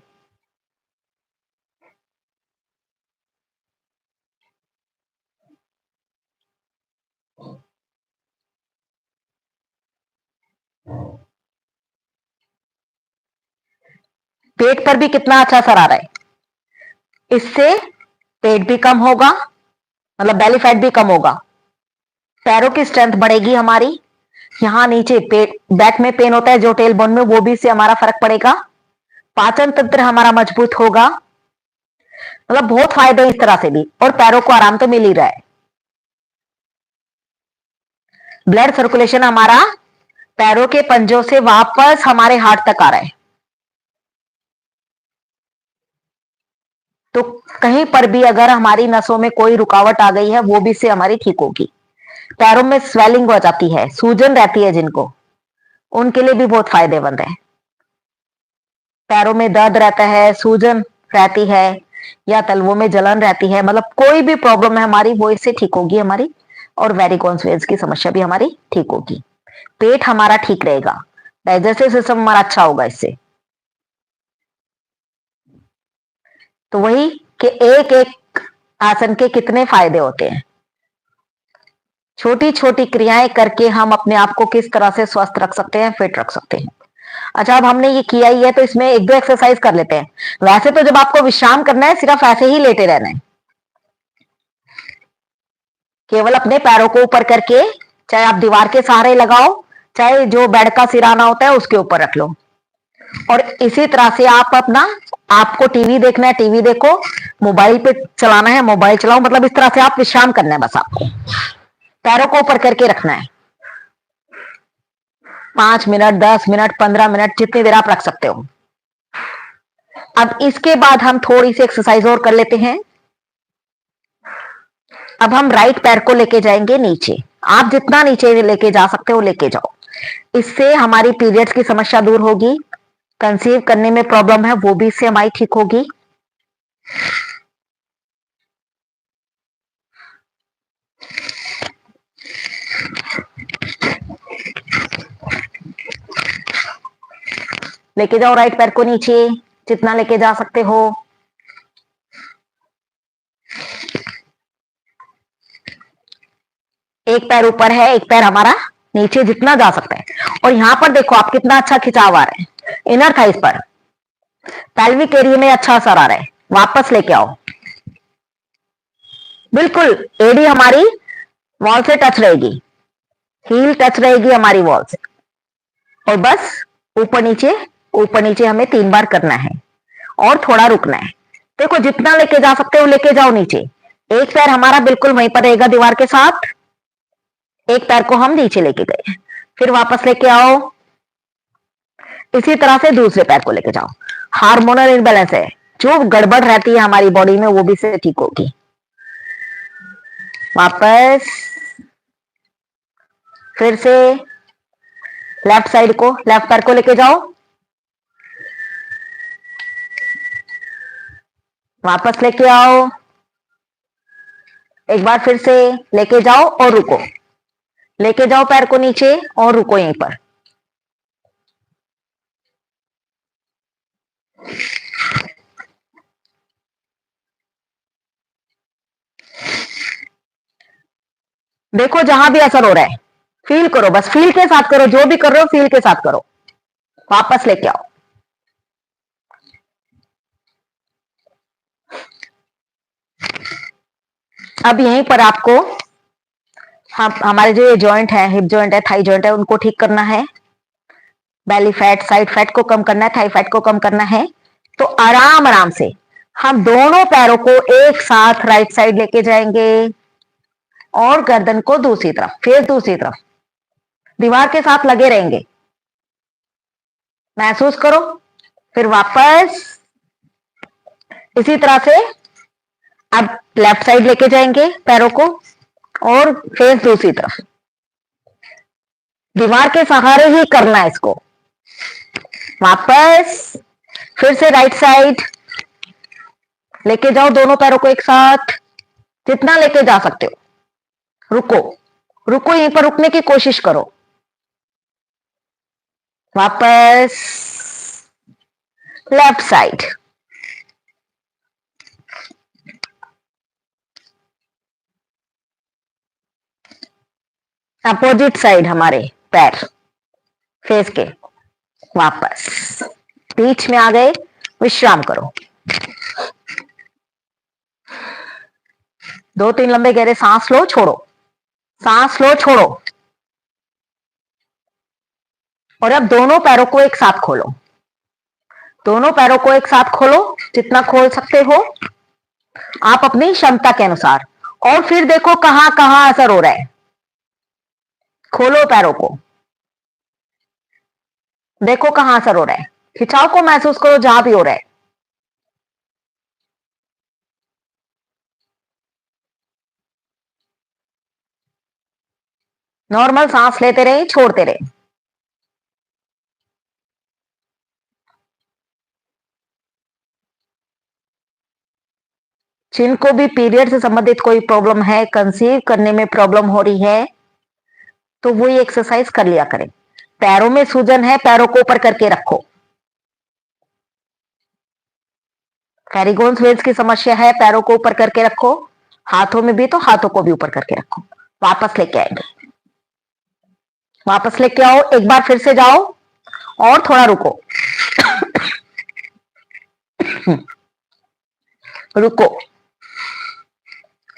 A: पेट पर भी कितना अच्छा असर आ रहा है। इससे पेट भी कम होगा, मतलब बेली फैट भी कम होगा, पैरों की स्ट्रेंथ बढ़ेगी हमारी। यहां नीचे पेट, बैक में पेन होता है जो टेल बोन में, वो भी इससे हमारा फर्क पड़ेगा। पाचन तंत्र हमारा मजबूत होगा, मतलब बहुत फायदे इस तरह से भी, और पैरों को आराम तो मिल ही रहा है। ब्लड सर्कुलेशन हमारा पैरों के पंजों से वापस हमारे हार्ट तक आ रहा है, तो कहीं पर भी अगर हमारी नसों में कोई रुकावट आ गई है वो भी इससे हमारी ठीक होगी। पैरों में स्वेलिंग हो जाती है, सूजन रहती है जिनको, उनके लिए भी बहुत फायदेमंद है। पैरों में दर्द रहता है, सूजन रहती है, या तलवों में जलन रहती है, मतलब कोई भी प्रॉब्लम है हमारी वो इससे ठीक होगी हमारी, और वेरिकोस वेन्स की समस्या भी हमारी ठीक होगी। पेट हमारा ठीक रहेगा, डाइजेस्टिव सिस्टम हमारा अच्छा होगा इससे। तो वही कि एक एक आसन के कितने फायदे होते हैं। छोटी छोटी क्रियाएं करके हम अपने आप को किस तरह से स्वस्थ रख सकते हैं, फिट रख सकते हैं। अच्छा, अब हमने ये किया ही है तो इसमें एक दो एक्सरसाइज कर लेते हैं। वैसे तो जब आपको विश्राम करना है सिर्फ ऐसे ही लेटे रहना है, केवल अपने पैरों को ऊपर करके, चाहे आप दीवार के सहारे लगाओ, चाहे जो बेड का सिराना होता है उसके ऊपर रख लो, और इसी तरह से आप अपना, आपको टीवी देखना है टीवी देखो, मोबाइल पे चलाना है मोबाइल चलाओ, मतलब इस तरह से आप विश्राम करना है बस आपको। पैरों को ऊपर करके रखना है। 5 मिनट, 10 मिनट, 15 मिनट, जितनी देर आप रख सकते हो। अब इसके बाद हम थोड़ी सी एक्सरसाइज और कर लेते हैं। अब हम राइट पैर को लेके जाएंगे नीचे, आप जितना नीचे लेके जा सकते हो लेके जाओ। इससे हमारी पीरियड्स की समस्या दूर होगी, कंसीव करने में प्रॉब्लम है वो भी इससे हमारी ठीक होगी। लेके जाओ राइट पैर को नीचे, जितना लेके जा सकते हो। एक पैर ऊपर है, एक पैर हमारा नीचे, जितना जा सकता है। और यहां पर देखो आप कितना अच्छा खिंचाव आ रहा है इनर थाइस पर, पैल्विक एरिया में अच्छा असर आ रहा है। वापस लेके आओ, बिल्कुल एडी हमारी वॉल से टच रहेगी, हील टच रहेगी हमारी वॉल से। और बस ऊपर नीचे हमें 3 बार करना है और थोड़ा रुकना है। देखो जितना लेके जा सकते हो लेके जाओ नीचे। एक पैर हमारा बिल्कुल वहीं पर रहेगा दीवार के साथ, एक पैर को हम नीचे लेके गए, फिर वापस लेके आओ। इसी तरह से दूसरे पैर को लेके जाओ। हार्मोनल इम्बैलेंस है, जो गड़बड़ रहती है हमारी बॉडी में वो भी से ठीक होगी। वापस फिर से लेफ्ट साइड को, लेफ्ट पैर को लेके जाओ, वापस लेके आओ। एक बार फिर से लेके जाओ और रुको, लेके जाओ पैर को नीचे और रुको यहीं पर। देखो जहां भी असर हो रहा है फील करो, बस फील के साथ करो, जो भी कर रहे हो फील के साथ करो। वापस लेके आओ। अब यहीं पर आपको हम हमारे जो ये जॉइंट है, हिप जॉइंट है, थाई जॉइंट है, उनको ठीक करना है। बेली फैट, साइड फैट को कम करना है, थाई फैट को कम करना है। तो आराम आराम से हम दोनों पैरों को एक साथ राइट साइड लेके जाएंगे और गर्दन को दूसरी तरफ, फिर दूसरी तरफ, दीवार के साथ लगे रहेंगे। महसूस करो। फिर वापस इसी तरह से अब लेफ्ट साइड लेके जाएंगे पैरों को और फिर दूसरी तरफ, दीवार के सहारे ही करना है इसको। वापस फिर से राइट साइड लेके जाओ दोनों पैरों को एक साथ, जितना लेके जा सकते हो। रुको, रुको, यहीं पर रुकने की कोशिश करो। वापस लेफ्ट साइड, अपोजिट साइड हमारे पैर फेस के। वापस बीच में आ गए, विश्राम करो। 2-3 लंबे गहरे सांस लो, छोड़ो, सांस लो, छोड़ो। और अब दोनों पैरों को एक साथ खोलो, दोनों पैरों को एक साथ खोलो, जितना खोल सकते हो आप अपनी क्षमता के अनुसार। और फिर देखो कहां कहां असर हो रहा है। खोलो पैरों को, देखो कहां असर हो रहा है। खिंचाव को महसूस करो जहां भी हो रहा है। नॉर्मल सांस लेते रहे, छोड़ते रहे। जिनको भी पीरियड से संबंधित कोई प्रॉब्लम है, कंसीव करने में प्रॉब्लम हो रही है, तो वो ये एक्सरसाइज कर लिया करें। पैरों में सूजन है, पैरों को ऊपर करके रखो। कैरिगोन्स वेल्स की समस्या है, पैरों को ऊपर करके रखो। हाथों में भी तो हाथों को भी ऊपर करके रखो। वापस लेके आएंगे, वापस लेके आओ। एक बार फिर से जाओ और थोड़ा रुको। रुको,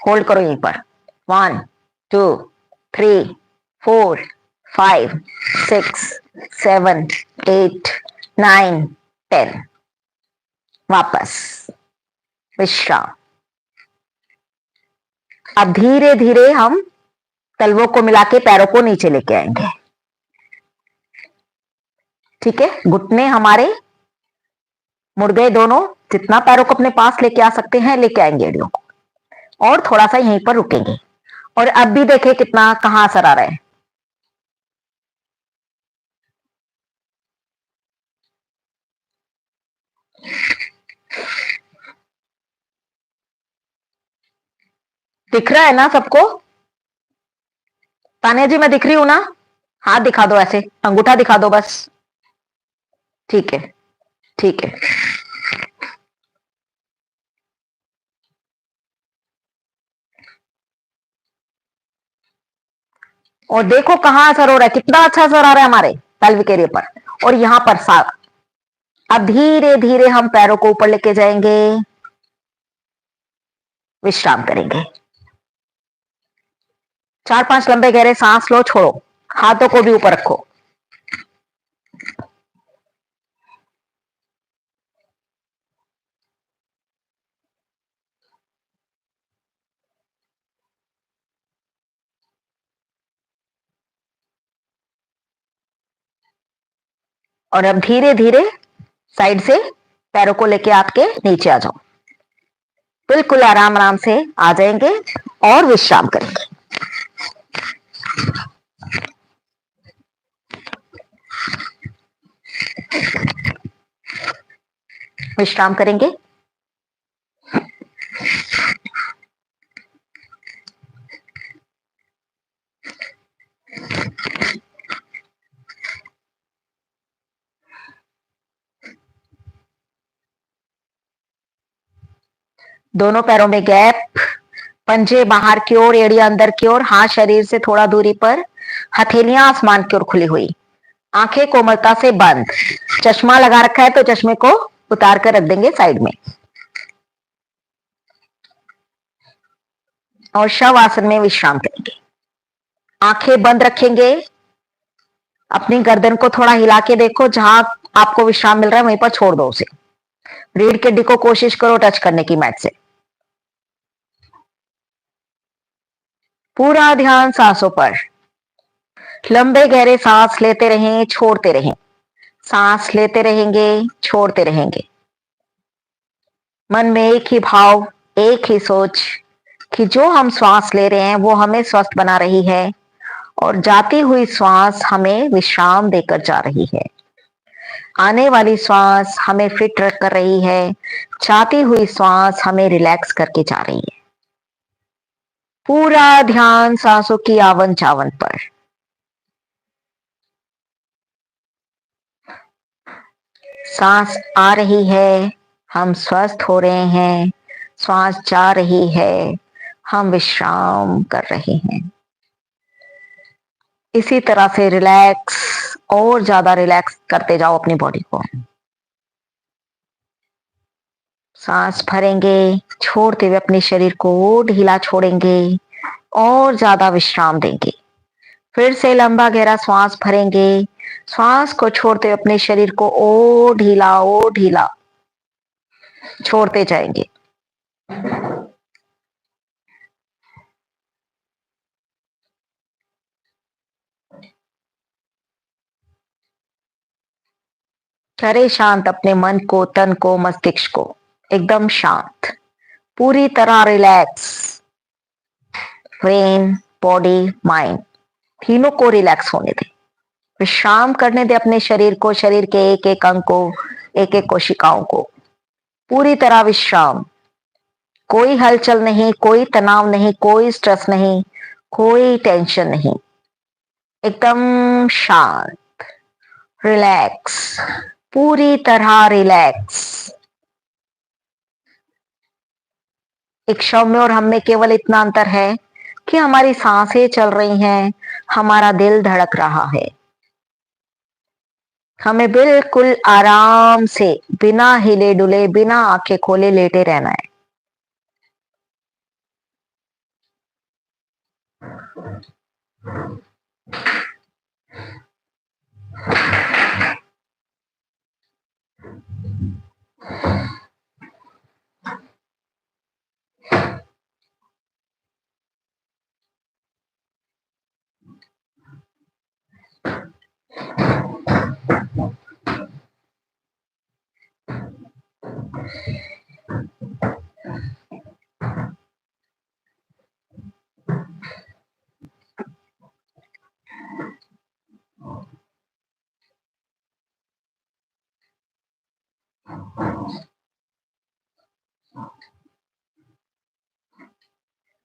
A: होल्ड करो यहीं पर। 1 2 3 4 5 6 7 8 9 10। वापस विश्राम। अब धीरे धीरे हम तलवों को मिला के पैरों को नीचे लेके आएंगे। ठीक है, घुटने हमारे मुड़ गए दोनों, जितना पैरों को अपने पास लेके आ सकते हैं लेके आएंगे एड़ियों को, और थोड़ा सा यहीं पर रुकेंगे। और अब भी देखें कितना कहां असर आ रहा है। दिख रहा है ना सबको? तानिया जी मैं दिख रही हूं ना? हाथ दिखा दो, ऐसे अंगूठा दिखा दो बस। ठीक है, ठीक है। और देखो कहां असर हो रहा है, कितना अच्छा असर आ रहा है हमारे पेल्विक एरिया पर और यहां पर साथ। अब धीरे धीरे हम पैरों को ऊपर लेके जाएंगे, विश्राम करेंगे। 4-5 लंबे गहरे सांस लो, छोड़ो। हाथों को भी ऊपर रखो। और अब धीरे धीरे साइड से पैरों को लेके आपके नीचे आ जाओ, बिल्कुल आराम आराम से आ जाएंगे और विश्राम करेंगे। विश्राम करेंगे। दोनों पैरों में गैप, पंजे बाहर की ओर, एड़ी अंदर की ओर, हाथ शरीर से थोड़ा दूरी पर, हथेलियां आसमान की ओर खुली हुई, आंखें कोमलता से बंद। चश्मा लगा रखा है तो चश्मे को उतार कर रख देंगे साइड में और शव आसन में विश्राम करेंगे। आंखें बंद रखेंगे। अपनी गर्दन को थोड़ा हिला के देखो, जहां आपको विश्राम मिल रहा है वहीं पर छोड़ दो उसे। रीढ़ की हड्डी को कोशिश करो टच करने की मैट से। पूरा ध्यान सांसों पर। लंबे गहरे सांस लेते रहें, छोड़ते रहें, सांस लेते रहेंगे, छोड़ते रहेंगे। मन में एक ही भाव, एक ही सोच कि जो हम श्वास ले रहे हैं वो हमें स्वस्थ बना रही है और जाती हुई श्वास हमें विश्राम देकर जा रही है। आने वाली श्वास हमें फिट रख कर रही है, जाती हुई श्वास हमें रिलैक्स करके जा रही है। पूरा ध्यान सांसों की आवन जावन पर। सांस आ रही है, हम स्वस्थ हो रहे हैं, श्वास जा रही है, हम विश्राम कर रहे हैं। इसी तरह से रिलैक्स, और ज्यादा रिलैक्स करते जाओ अपनी बॉडी को। सांस भरेंगे, छोड़ते हुए अपने शरीर को ढीला छोड़ेंगे और ज्यादा विश्राम देंगे। फिर से लंबा गहरा श्वास भरेंगे, श्वास को छोड़ते हुए अपने शरीर को ओ ढीला छोड़ते जाएंगे। करे शांत अपने मन को, तन को, मस्तिष्क को, एकदम शांत, पूरी तरह रिलैक्स। ब्रेन, बॉडी, माइंड तीनों को रिलैक्स होने दे, विश्राम करने दे अपने शरीर को, शरीर के एक एक अंग को, एक एक कोशिकाओं को, पूरी तरह विश्राम। कोई हलचल नहीं, कोई तनाव नहीं, कोई स्ट्रेस नहीं, कोई टेंशन नहीं, एकदम शांत, रिलैक्स, पूरी तरह रिलैक्स। एक शव में और हम में केवल इतना अंतर है कि हमारी सांसें चल रही हैं, हमारा दिल धड़क रहा है। हमें बिल्कुल आराम से, बिना हिले डुले, बिना आंखें खोले लेटे रहना है।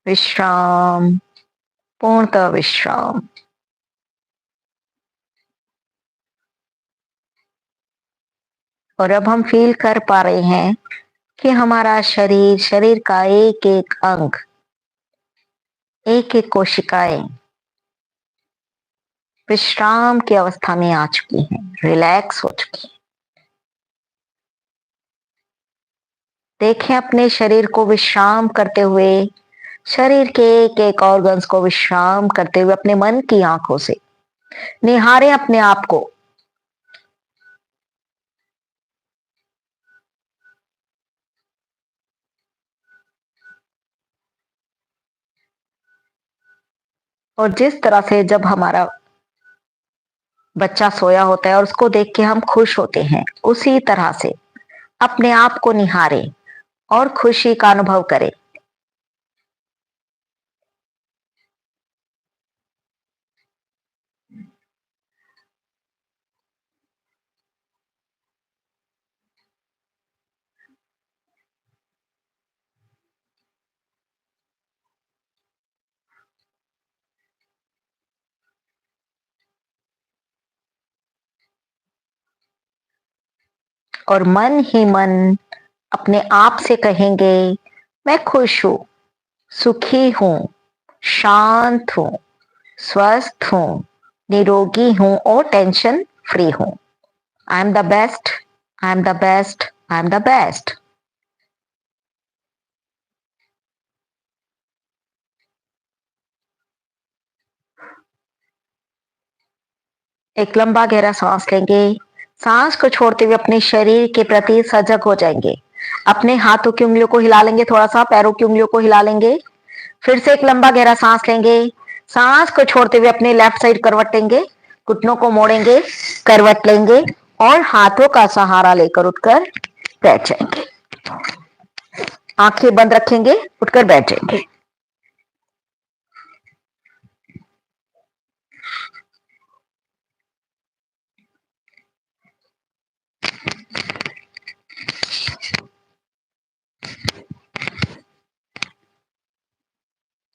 A: विश्राम, पूर्णतः विश्राम। और अब हम फील कर पा रहे हैं कि हमारा शरीर, शरीर का एक एक अंग, एक एक कोशिकाएं विश्राम की अवस्था में आ चुकी हैं, रिलैक्स हो चुकी हैं। देखें अपने शरीर को विश्राम करते हुए, शरीर के एक एक ऑर्गन्स को विश्राम करते हुए, अपने मन की आंखों से निहारें अपने आप को। और जिस तरह से जब हमारा बच्चा सोया होता है और उसको देख के हम खुश होते हैं, उसी तरह से अपने आप को निहारे और खुशी का अनुभव करें। और मन ही मन अपने आप से कहेंगे, मैं खुश हूं, सुखी हूं, शांत हूं, स्वस्थ हूं, निरोगी हूं और टेंशन फ्री हूं। I am the best, I am the best, I am the best. एक लंबा गहरा सांस लेंगे। सांस को छोड़ते हुए अपने शरीर के प्रति सजग हो जाएंगे। अपने हाथों की उंगलियों को हिला लेंगे, थोड़ा सा पैरों की उंगलियों को हिला लेंगे। फिर से एक लंबा गहरा सांस लेंगे। सांस को छोड़ते हुए अपने लेफ्ट साइड करवट लेंगे, घुटनों को मोड़ेंगे, करवट लेंगे और हाथों का सहारा लेकर उठकर बैठ जाएंगे। आंखें बंद रखेंगे, उठकर बैठ जाएंगे।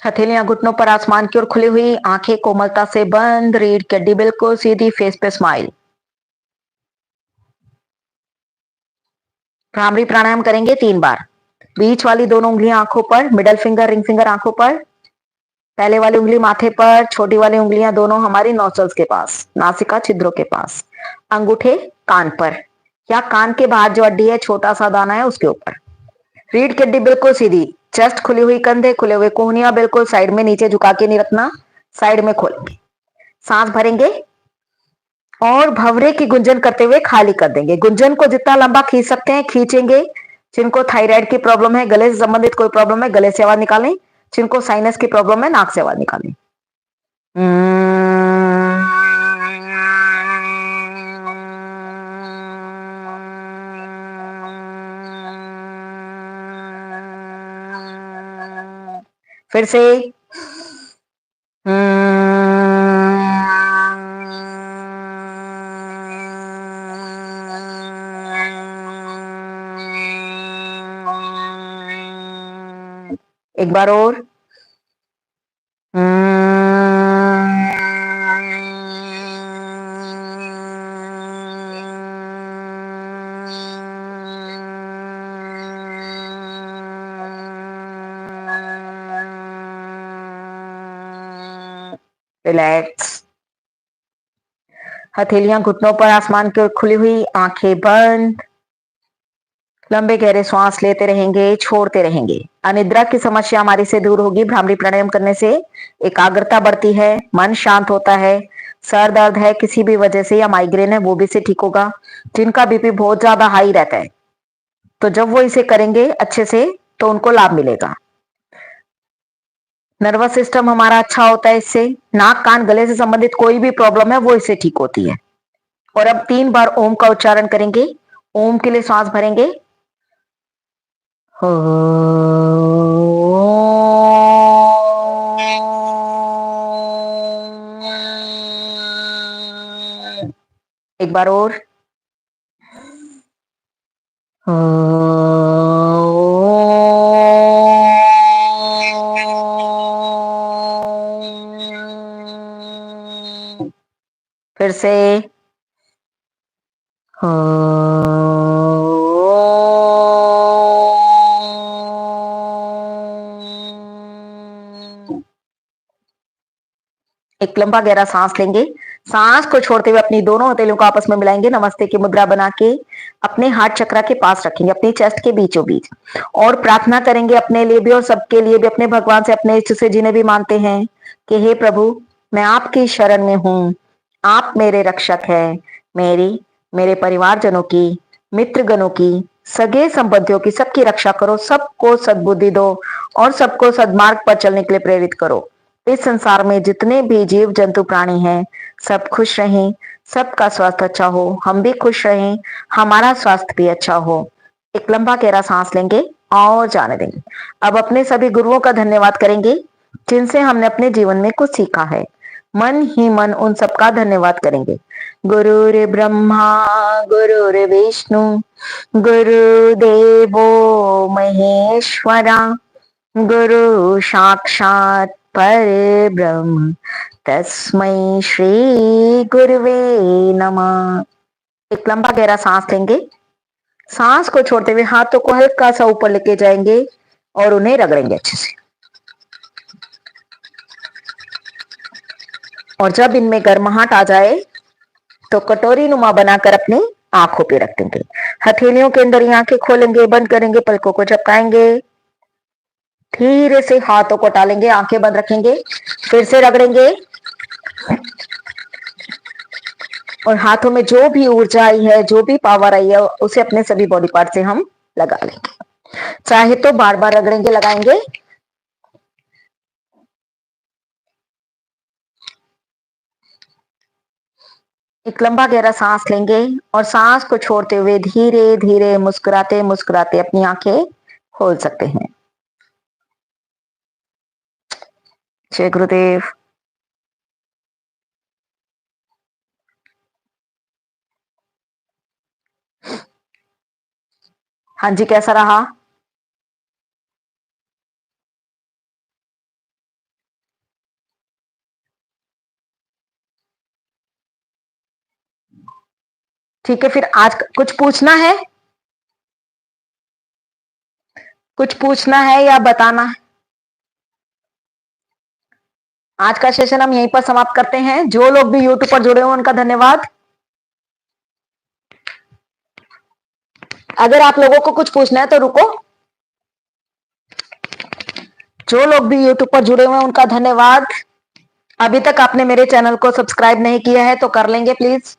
A: हथेलियां घुटनों पर आसमान की ओर खुली हुई, आंखें कोमलता से बंद, रीढ़ की हड्डी बिल्कुल सीधी, फेस पे स्माइल। भ्रामरी प्राणायाम करेंगे 3 बार। बीच वाली दोनों उंगलियां आंखों पर, मिडल फिंगर रिंग फिंगर आंखों पर, पहले वाली उंगली माथे पर, छोटी वाली उंगलियां दोनों हमारी नोस्ट्रल्स के पास, नासिका छिद्रों के पास, अंगूठे कान पर या कान के बाहर जो हड्डी है, छोटा सा दाना है उसके ऊपर। रीढ़ की हड्डी बिल्कुल सीधी, चेस्ट खुली हुई, कंधे खुले हुए, कोहनिया बिल्कुल साइड में, नीचे झुका के नहीं रखना, साइड में खोलेंगे। सांस भरेंगे और भंवरे की गुंजन करते हुए खाली कर देंगे। गुंजन को जितना लंबा खींच सकते हैं खींचेंगे। जिनको थायराइड की प्रॉब्लम है, गले से संबंधित कोई प्रॉब्लम है, गले से आवाज निकालें। जिनको साइनस की प्रॉब्लम है, नाक से आवाज निकालें। फिर से एक बार और। रिलैक्स। हथेलियां घुटनों पर आसमान की ओर खुली हुई, आंखें बंद। लंबे गहरे श्वास लेते रहेंगे, छोड़ते रहेंगे। अनिद्रा की समस्या हमारी से दूर होगी। भ्रामरी प्राणायाम करने से एकाग्रता बढ़ती है, मन शांत होता है। सर दर्द है किसी भी वजह से या माइग्रेन है, वो भी से ठीक होगा। जिनका बीपी बहुत ज्यादा हाई रहता है, तो जब वो इसे करेंगे अच्छे से तो उनको लाभ मिलेगा। नर्वस सिस्टम हमारा अच्छा होता है इससे। नाक कान गले से संबंधित कोई भी प्रॉब्लम है वो इससे ठीक होती है। और अब 3 बार ओम का उच्चारण करेंगे। ओम के लिए सांस भरेंगे। एक बार और। फिर से एक लंबा गहरा सांस लेंगे। सांस को छोड़ते हुए अपनी दोनों हथेलियों को आपस में मिलाएंगे, नमस्ते की मुद्रा बना के अपने हार्ट चक्र के पास रखेंगे, अपनी चेस्ट के बीचों बीच, और प्रार्थना करेंगे अपने लिए भी और सबके लिए भी, अपने भगवान से, अपने इष्ट से जिन्हें भी मानते हैं कि हे प्रभु, मैं आपकी शरण में हूं, आप मेरे रक्षक हैं। मेरे परिवारजनों की, मित्रगणों की, सगे संबंधियों की, सबकी रक्षा करो, सबको सद्बुद्धि दो और सबको सद्मार्ग पर चलने के लिए प्रेरित करो। इस संसार में जितने भी जीव जंतु प्राणी हैं, सब खुश रहें, सबका स्वास्थ्य अच्छा हो, हम भी खुश रहें, हमारा स्वास्थ्य भी अच्छा हो। एक लंबा गहरा सांस लेंगे और जाने देंगे। अब अपने सभी गुरुओं का धन्यवाद करेंगे जिनसे हमने अपने जीवन में कुछ सीखा है। मन ही मन उन सबका धन्यवाद करेंगे। गुरुर् ब्रह्मा गुरुर्विष्णु गुरुदेवो महेश्वरा गुरु साक्षात पर ब्रह्म तस्मै श्री गुरुवे नमः। एक लंबा गहरा सांस लेंगे। सांस को छोड़ते हुए हाथों को हल्का सा ऊपर लेके जाएंगे और उन्हें रगड़ेंगे अच्छे से। और जब इनमें गर्माहट आ जाए तो कटोरी नुमा बनाकर अपनी आंखों पे रख देंगे। हथेलियों के अंदर ही आंखें खोलेंगे, बंद करेंगे, पलकों को झपकाएंगे। धीरे से हाथों को टालेंगे, आंखें बंद रखेंगे, फिर से रगड़ेंगे और हाथों में जो भी ऊर्जा आई है, जो भी पावर आई है, उसे अपने सभी बॉडी पार्ट से हम लगा लेंगे। चाहे तो बार बार रगड़ेंगे, लगाएंगे। एक लंबा गहरा सांस लेंगे और सांस को छोड़ते हुए धीरे धीरे मुस्कुराते मुस्कुराते अपनी आंखें खोल सकते हैं। जय गुरुदेव। हाँ जी, कैसा रहा? ठीक है, फिर आज कुछ पूछना है? कुछ पूछना है या बताना है? आज का सेशन हम यहीं पर समाप्त करते हैं। जो लोग भी यूट्यूब पर जुड़े हो उनका धन्यवाद। अगर आप लोगों को कुछ पूछना है तो रुको। जो लोग भी यूट्यूब पर जुड़े हुए हैं उनका धन्यवाद। अभी तक आपने मेरे चैनल को सब्सक्राइब नहीं किया है तो कर लेंगे प्लीज।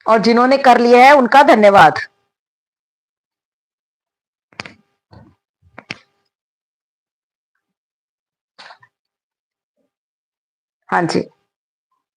A: और जिन्होंने कर लिया है उनका धन्यवाद। हाँ जी।